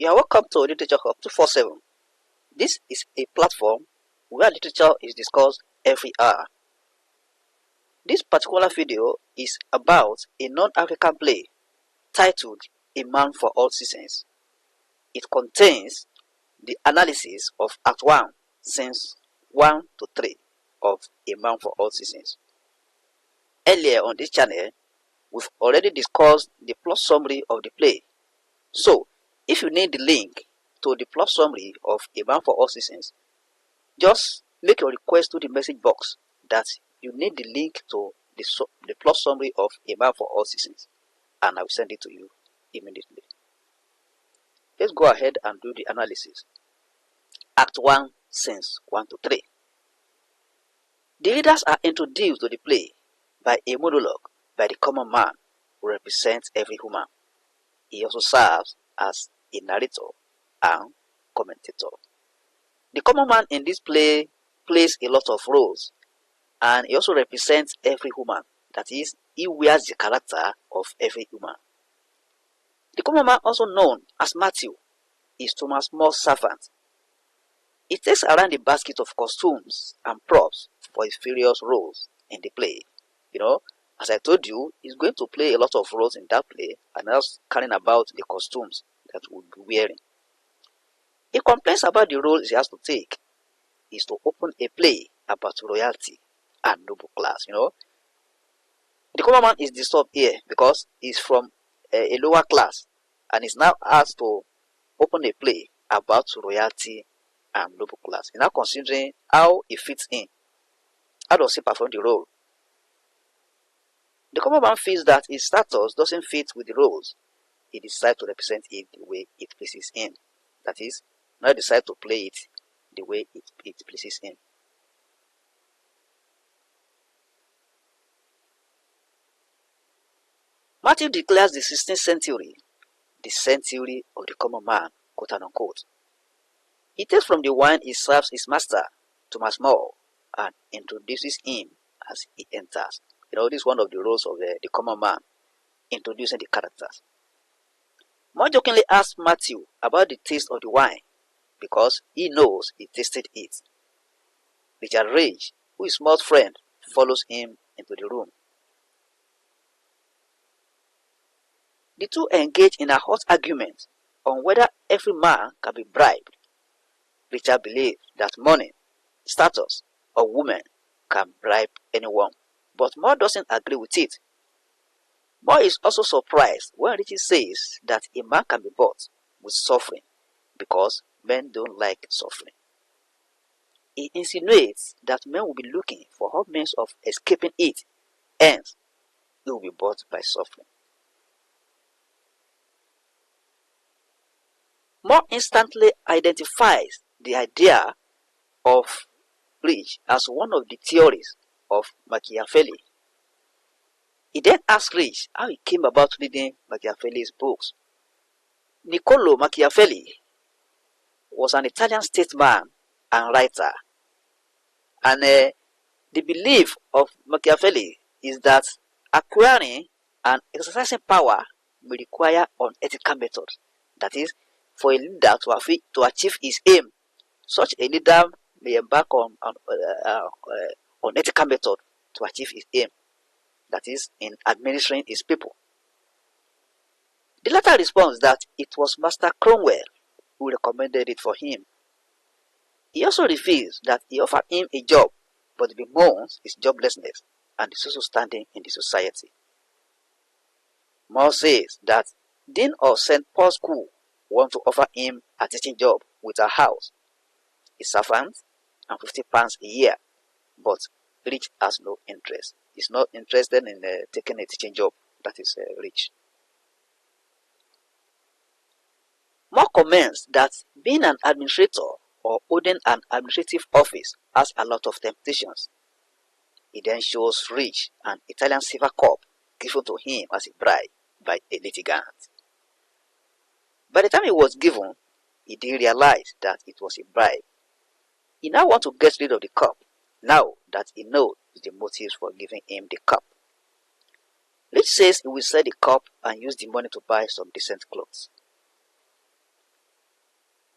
You are welcome to Literature Hub 247. This is a platform where literature is discussed every hour. This particular video is about a non-African play titled A Man for All Seasons. It contains the analysis of Act 1, Scenes 1 to 3 of A Man for All Seasons. Earlier on this channel, we've already discussed the plot summary of the play. So, if you need the link to the plot summary of A Man for All Seasons, just make your request to the message box that you need the link to the plot summary of A Man for All Seasons, and I will send it to you immediately. Let's go ahead and do the analysis. Act 1, Scenes 1 to 3. The readers are introduced to the play by a monologue by the common man who represents every human. He also serves as a narrator and commentator. The common man in this play plays a lot of roles, and he also represents every human. That is, he wears the character of every human. The common man, also known as Matthew, is Thomas More's servant. He takes around the basket of costumes and props for his various roles in the play. As I told you, he's going to play a lot of roles in that play, and also carrying about the costumes that we'll be wearing. He complains about the roles he has to take is to open a play about royalty and noble class. The common man is disturbed here because he's from a lower class and is now asked to open a play about royalty and noble class. He's now considering how he fits in. How does he perform the role? The common man feels that his status doesn't fit with the roles. He decides to represent it the way it pleases him. That is, now decide to play it the way it pleases him. Matthew declares the 16th century the century of the common man, quote unquote. He takes from the wine he serves his master, Thomas More, and introduces him as he enters. This is one of the roles of the common man, introducing the characters. More jokingly asks Matthew about the taste of the wine, because he knows he tasted it. Richard Rage, who is Moore's friend, follows him into the room. The two engage in a hot argument on whether every man can be bribed. Richard believes that money, status, or woman can bribe anyone, but Moore doesn't agree with it. Moore is also surprised when Richie says that a man can be bought with suffering because men don't like suffering. He insinuates that men will be looking for hot means of escaping it, hence he will be bought by suffering. Moore instantly identifies the idea of Rich as one of the theories of Machiavelli. He then asks Rich how he came about reading Machiavelli's books. Niccolo Machiavelli was an Italian statesman and writer, and the belief of Machiavelli is that acquiring and exercising power may require unethical methods. That is, for a leader to achieve his aim, such a leader may embark on unethical method to achieve his aim. That is, in administering his people. The latter responds that it was Master Cromwell who recommended it for him. He also reveals that he offered him a job, but bemoans his joblessness and his social standing in the society. Moore says that Dean of St. Paul's School want to offer him a teaching job with a house, a servant, and £50 a year, but Rich has no interest. He's not interested in taking a teaching job. That is Rich. Moore comments that being an administrator or holding an administrative office has a lot of temptations. He then shows Rich an Italian silver cup given to him as a bribe by a litigant. By the time it was given, he didn't realize that it was a bribe. He now wants to get rid of the cup, now that he knows the motives for giving him the cup. Rich says he will sell the cup and use the money to buy some decent clothes.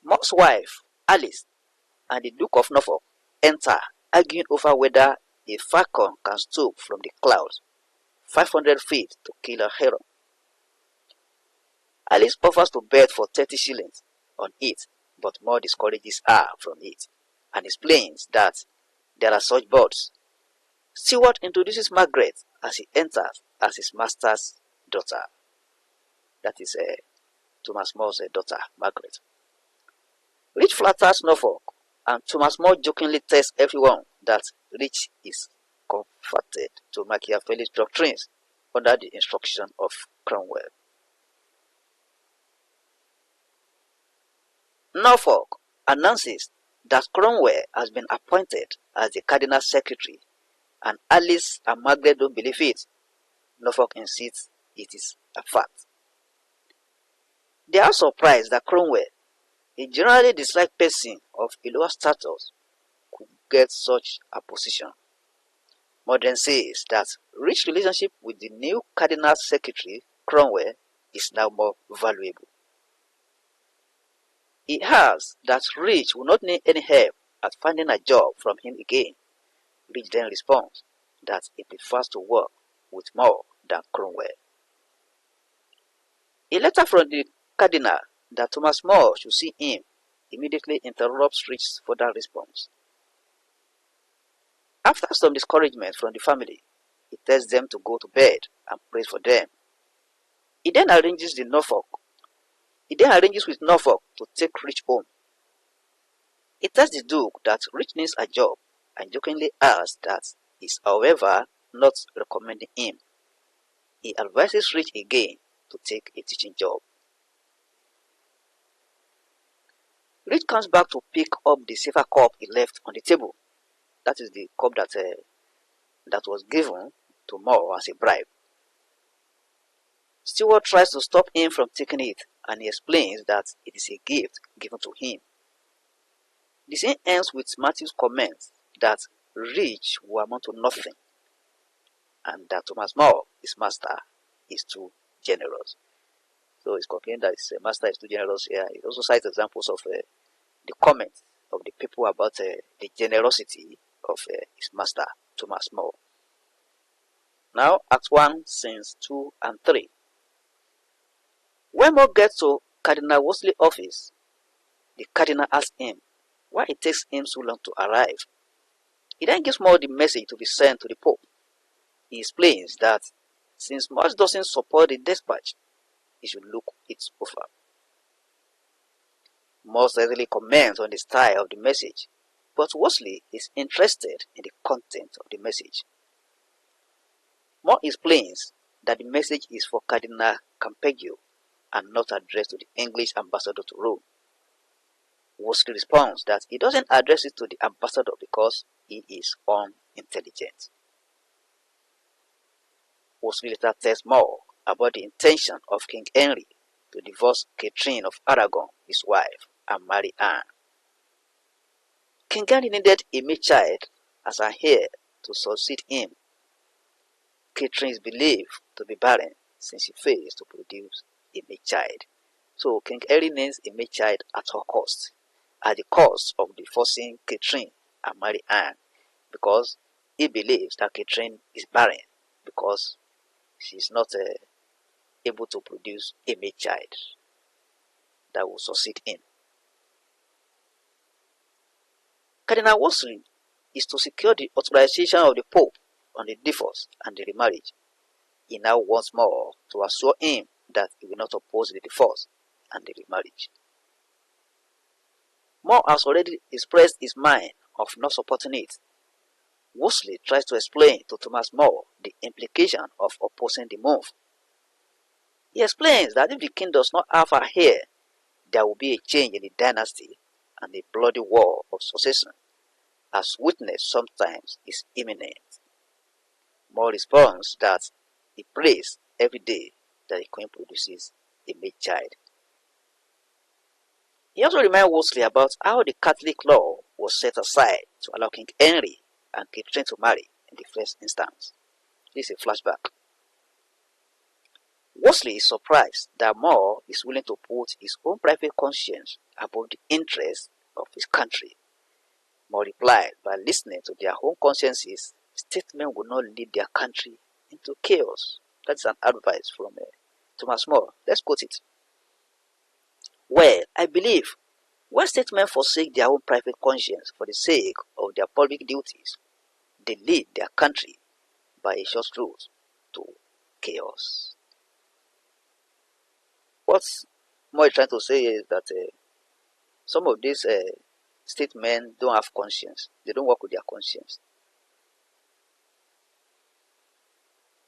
More's wife, Alice, and the Duke of Norfolk enter, arguing over whether a falcon can stoop from the clouds 500 feet to kill a heron. Alice offers to bet for 30 shillings on it, but More discourages her from it and explains that there are such birds. Stewart introduces Margaret as he enters as his master's daughter. That is Thomas More's daughter, Margaret. Rich flatters Norfolk, and Thomas More jokingly tells everyone that Rich is converted to Machiavelli's doctrines under the instruction of Cromwell. Norfolk announces that Cromwell has been appointed as the Cardinal Secretary, and Alice and Margaret don't believe it. Norfolk insists it is a fact. They are surprised that Cromwell, a generally disliked person of a lower status, could get such a position. More then says that Rich's relationship with the new Cardinal Secretary, Cromwell, is now more valuable. He adds that Rich will not need any help at finding a job from him again. Rich then responds that he prefers to work with More than Cromwell. A letter from the Cardinal that Thomas More should see him immediately interrupts Rich's further response. After some discouragement from the family, he tells them to go to bed and prays for them. He then arranges with Norfolk to take Rich home. He tells the Duke that Rich needs a job and jokingly adds that he is, however, not recommending him. He advises Rich again to take a teaching job. Rich comes back to pick up the silver cup he left on the table. That is the cup that was given to More as a bribe. Stewart tries to stop him from taking it, and he explains that it is a gift given to him. The scene ends with Matthew's comment that Rich will amount to nothing, and that Thomas More, his master, is too generous. So he's complaining that his master is too generous here. He also cites examples of the comments of the people about the generosity of his master, Thomas More. Now, Act 1, Scenes 2 and 3. When More gets to Cardinal Wolsey's office, the Cardinal asks him why it takes him so long to arrive. He then gives More the message to be sent to the Pope. He explains that since More doesn't support the dispatch, he should look it over. More readily comments on the style of the message, but Wolsey is interested in the content of the message. More explains that the message is for Cardinal Campeggio and not addressed to the English ambassador to Rome. Wolsey responds that he doesn't address it to the ambassador because he is unintelligent. Wolsey later tells More about the intention of King Henry to divorce Catherine of Aragon, his wife, and marry Anne. King Henry needed a male child as an heir to succeed him. Catherine is believed to be barren since she fails to produce a male child. So King Henry needs a male child at all costs, at the cost of divorcing Catherine and marry Anne, because he believes that Catherine is barren because she is not able to produce a male child that will succeed him. Cardinal Wolsey is to secure the authorization of the Pope on the divorce and the remarriage. He now wants More to assure him that he will not oppose the divorce and the remarriage. More has already expressed his mind of not supporting it. Wolsey tries to explain to Thomas More the implication of opposing the move. He explains that if the king does not have a heir, there will be a change in the dynasty and a bloody war of succession, as witness sometimes is imminent. More responds that he prays every day that the queen produces a male child. He also reminds Wolsey about how the Catholic law was set aside to allow King Henry and Catherine to marry in the first instance. This is a flashback. Worsley is surprised that Moore is willing to put his own private conscience above the interests of his country. Moore replied by listening to their own consciences, statesmen will not lead their country into chaos. That's an advice from Thomas More. Let's quote it. Well, I believe when statesmen forsake their own private conscience for the sake of their public duties, they lead their country by a short route to chaos. What More is trying to say is that some of these statesmen don't have conscience. They don't work with their conscience.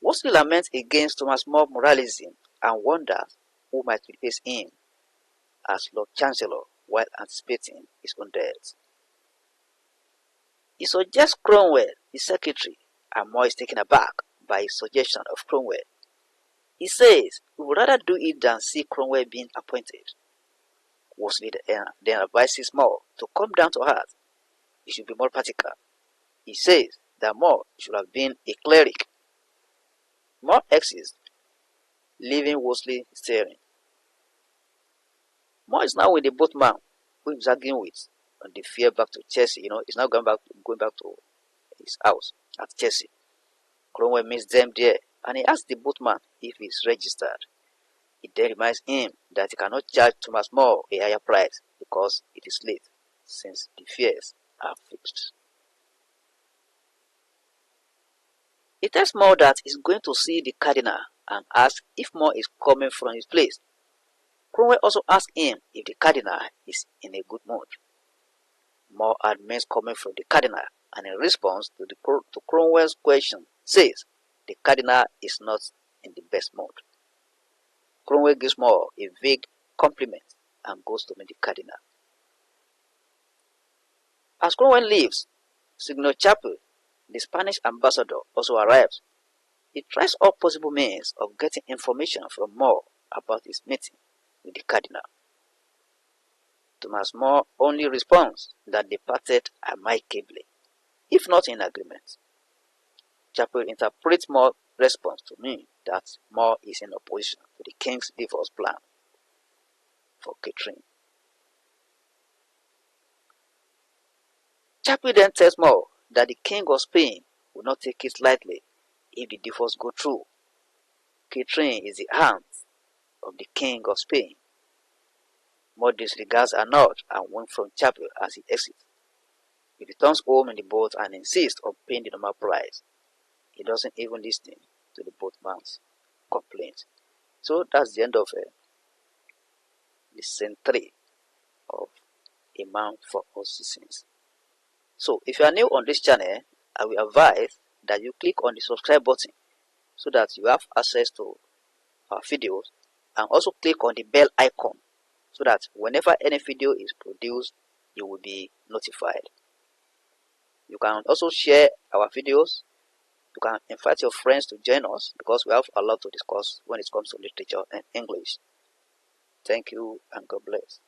Worsley laments against Thomas More's moralism and wonders who might replace him as Lord Chancellor while anticipating his own death. He suggests Cromwell, his secretary, and More is taken aback by his suggestion of Cromwell. He says he would rather do it than see Cromwell being appointed. Worsley then advises More to come down to earth. He should be more practical. He says that More should have been a cleric. More exists, leaving Worsley staring. More is now with the boatman who he was arguing with on the fare back to Chelsea. He's now going back to his house at Chelsea. Cromwell meets them there and he asks the boatman if he's registered. It then reminds him that he cannot charge Thomas More a higher price because it is late, since the fares are fixed. He tells More that he's going to see the cardinal and asks if More is coming from his place. Cromwell also asks him if the cardinal is in a good mood. More admits coming from the cardinal and in response to Cromwell's question says the cardinal is not in the best mood. Cromwell gives More a vague compliment and goes to meet the cardinal. As Cromwell leaves, Signor Chapel, the Spanish ambassador, also arrives. He tries all possible means of getting information from More about his meeting with the cardinal. Thomas More only responds that they parted amicably, if not in agreement. Chapel interprets More's response to mean that More is in opposition to the king's divorce plan for Catherine. Chapel then tells More that the king of Spain will not take it lightly if the divorce go through. Catherine is the aunt of the king of Spain. More disregards her nod and went from Chapel as he exits. He returns home in the boat and insists on paying the normal price. He doesn't even listen to the boatman's complaint. So that's the end of the scene 3 of A Man for All Seasons. So if you are new on this channel, I will advise that you click on the subscribe button so that you have access to our videos, and also click on the bell icon so that whenever any video is produced, you will be notified. You can also share our videos. You can invite your friends to join us because we have a lot to discuss when it comes to literature and English. Thank you and God bless.